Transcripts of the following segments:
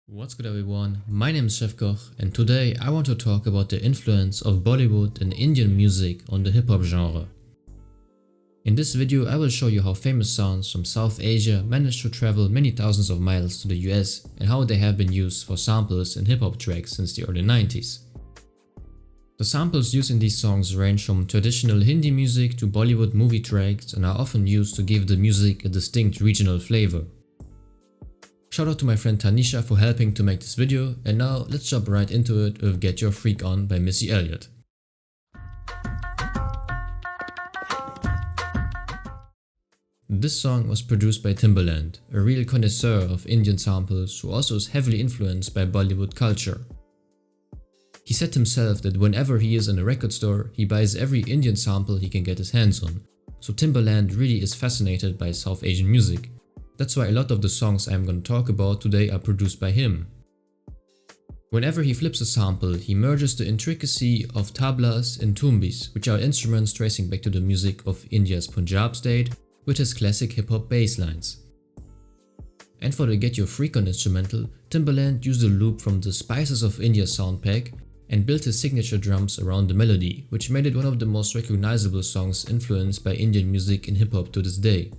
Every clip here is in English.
What's good everyone, my name is Chefkoch and today I want to talk about the influence of Bollywood and Indian music on the hip hop genre. In this video I will show you how famous sounds from South Asia managed to travel many thousands of miles to the US and how they have been used for samples in hip hop tracks since the early 90s. The samples used in these songs range from traditional Hindi music to Bollywood movie tracks and are often used to give the music a distinct regional flavor. Shout out to my friend Tanisha for helping to make this video, and now let's jump right into it with Get Your Freak On by Missy Elliott. This song was produced by Timbaland, a real connoisseur of Indian samples who also is heavily influenced by Bollywood culture. He said himself that whenever he is in a record store, he buys every Indian sample he can get his hands on, so Timbaland really is fascinated by South Asian music. That's why a lot of the songs I'm going to talk about today are produced by him. Whenever he flips a sample, he merges the intricacy of tablas and tumbis, which are instruments tracing back to the music of India's Punjab state, with his classic hip-hop bass lines. And for the Get Your Freak On instrumental, Timbaland used a loop from the Spices of India sound pack and built his signature drums around the melody, which made it one of the most recognizable songs influenced by Indian music in hip-hop to this day.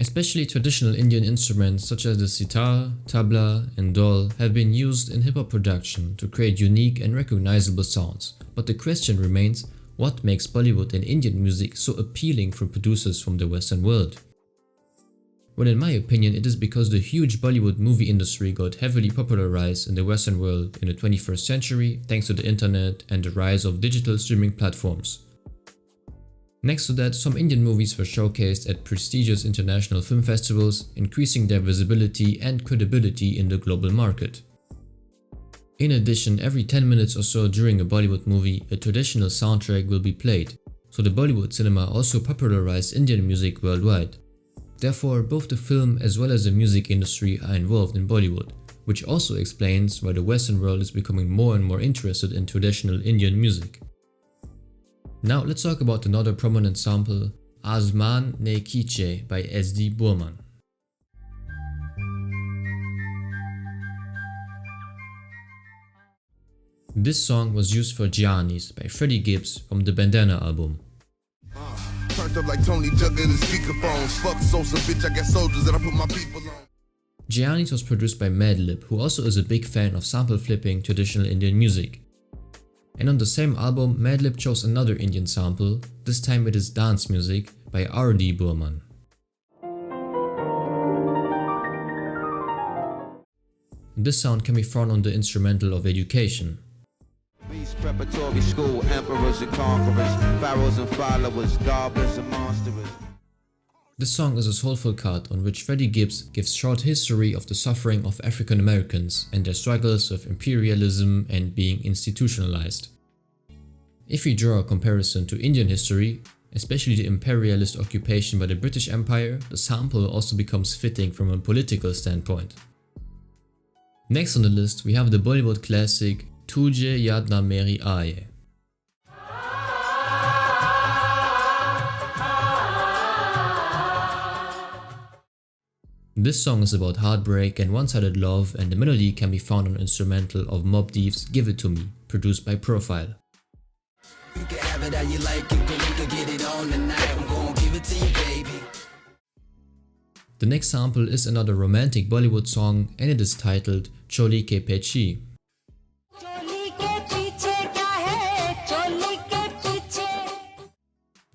Especially traditional Indian instruments such as the sitar, tabla and dhol have been used in hip-hop production to create unique and recognizable sounds, but the question remains, what makes Bollywood and Indian music so appealing for producers from the Western world? Well, in my opinion, it is because the huge Bollywood movie industry got heavily popularized in the Western world in the 21st century thanks to the internet and the rise of digital streaming platforms. Next to that, some Indian movies were showcased at prestigious international film festivals, increasing their visibility and credibility in the global market. In addition, every 10 minutes or so during a Bollywood movie, a traditional soundtrack will be played, so the Bollywood cinema also popularized Indian music worldwide. Therefore, both the film as well as the music industry are involved in Bollywood, which also explains why the Western world is becoming more and more interested in traditional Indian music. Now let's talk about another prominent sample, Azman Ne Kiche by SD Burman. This song was used for Giannis by Freddie Gibbs from the Bandana album. Giannis was produced by Madlib, who also is a big fan of sample flipping traditional Indian music. And on the same album, Madlib chose another Indian sample, this time it is Dance Music by R.D. Burman. This sound can be found on the instrumental of Education. Preparatory school, emperors and conquerors, pharaohs and followers, goblins and monsters. This song is a soulful cut on which Freddie Gibbs gives short history of the suffering of African Americans and their struggles with imperialism and being institutionalized. If we draw a comparison to Indian history, especially the imperialist occupation by the British Empire, the sample also becomes fitting from a political standpoint. Next on the list we have the Bollywood classic Tujhe Yaad Na Meri Aaye. This song is about heartbreak and one-sided love, and the melody can be found on an instrumental of Mobb Deep's Give It To Me, produced by Profile. The next sample is another romantic Bollywood song and it is titled Choli Ke Peeche.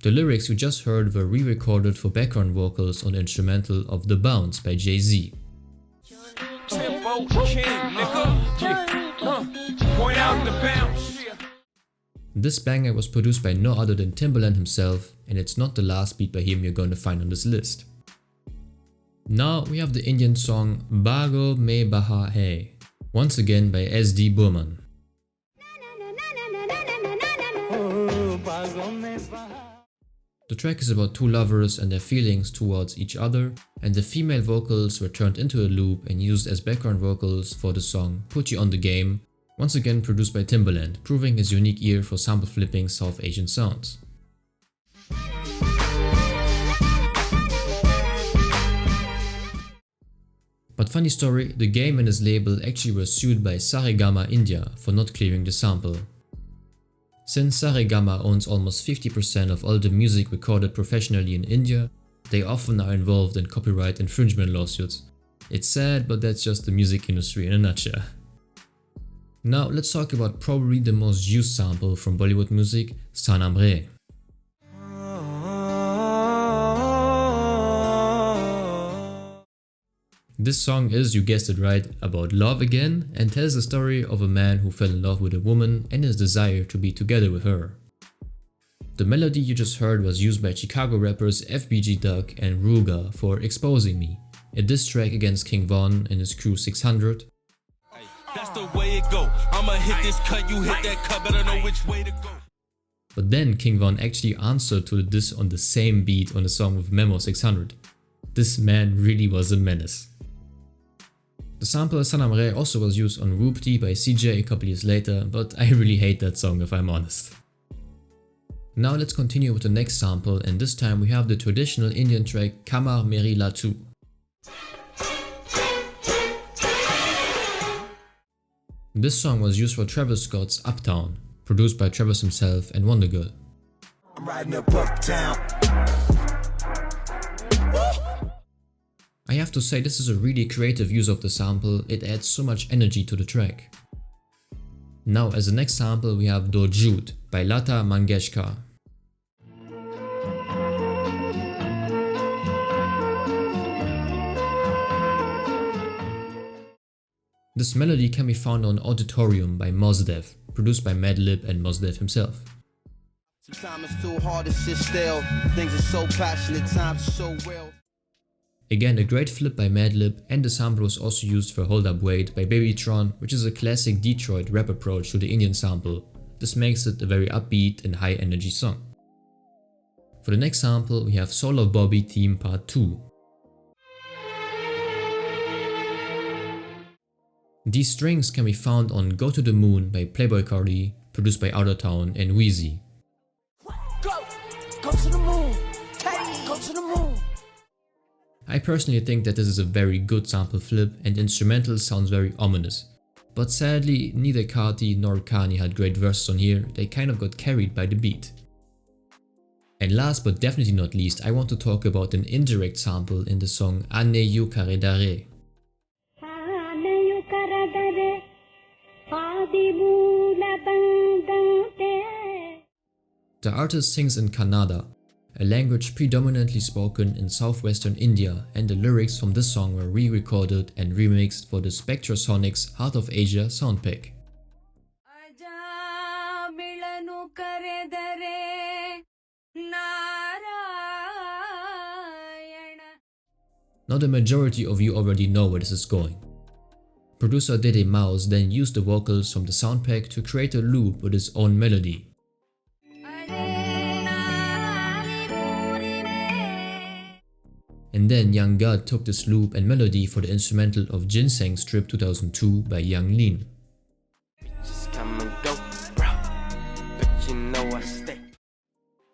The lyrics you just heard were re-recorded for background vocals on the instrumental of The Bounce by Jay-Z. This banger was produced by no other than Timbaland himself, and it's not the last beat by him you're going to find on this list. Now we have the Indian song Baago Mein Baha Hai, once again by SD Burman. The track is about two lovers and their feelings towards each other, and the female vocals were turned into a loop and used as background vocals for the song Put You On The Game, once again produced by Timbaland, proving his unique ear for sample flipping South Asian sounds. But funny story, the game and his label actually were sued by Saregama India for not clearing the sample. Since Saregama owns almost 50% of all the music recorded professionally in India, they often are involved in copyright infringement lawsuits. It's sad, but that's just the music industry in a nutshell. Now let's talk about probably the most used sample from Bollywood music, Sanam Re. This song is, you guessed it right, about love again and tells the story of a man who fell in love with a woman and his desire to be together with her. The melody you just heard was used by Chicago rappers FBG Duck and Ruga for Exposing Me, a diss track against King Von and his crew 600. That's the way it go. I'ma hit this cut, you hit that cut, better know which way to go. But then King Von actually answered to the diss on the same beat on the song with Memo 600. This man really was a menace. The sample Sanam Re also was used on Roopti by CJ a couple years later, but I really hate that song if I'm honest. Now let's continue with the next sample, and this time we have the traditional Indian track Kamar Meri Latu. This song was used for Travis Scott's Uptown, produced by Travis himself and Wonder Girl. I'm riding up Uptown. I have to say, this is a really creative use of the sample, it adds so much energy to the track. Now as the next sample we have Do Jhoot by Lata Mangeshkar. This melody can be found on Auditorium by Mos Def, produced by Madlib and Mos Def himself. Sometimes it's too hard to sit still. Things are so passionate, times are so real. Again, a great flip by Madlib, and the sample was also used for Hold Up Wait by Babytron, which is a classic Detroit rap approach to the Indian sample. This makes it a very upbeat and high energy song. For the next sample we have Soul of Bobby Theme Part 2. These strings can be found on Go to the Moon by Playboi Carti, produced by Outer Town and Wheezy. Go to the moon. Hey, go to the moon. I personally think that this is a very good sample flip, and the instrumental sounds very ominous. But sadly, neither Carti nor Kani had great verses on here, they kind of got carried by the beat. And last but definitely not least, I want to talk about an indirect sample in the song Anne Yu Kare Dare. The artist sings in Kannada, a language predominantly spoken in southwestern India, and the lyrics from this song were re-recorded and remixed for the Spectrasonics Heart of Asia soundpack. Now the majority of you already know where this is going. Producer Dede Mouse then used the vocals from the soundpack to create a loop with his own melody. And then Young God took this loop and melody for the instrumental of Ginseng Strip 2002 by Young Lean.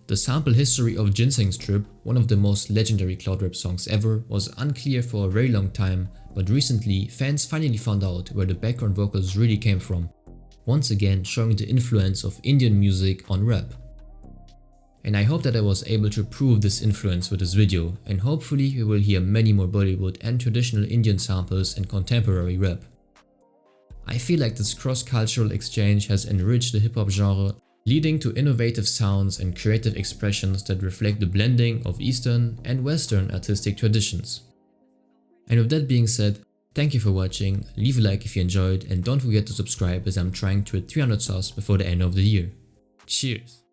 The sample history of Ginseng Strip, one of the most legendary cloud rap songs ever, was unclear for a very long time, but recently fans finally found out where the background vocals really came from, once again showing the influence of Indian music on rap. And I hope that I was able to prove this influence with this video, and hopefully we will hear many more Bollywood and traditional Indian samples in contemporary rap. I feel like this cross-cultural exchange has enriched the hip-hop genre, leading to innovative sounds and creative expressions that reflect the blending of Eastern and Western artistic traditions. And with that being said, thank you for watching, leave a like if you enjoyed, and don't forget to subscribe as I'm trying to hit 300 subs before the end of the year. Cheers!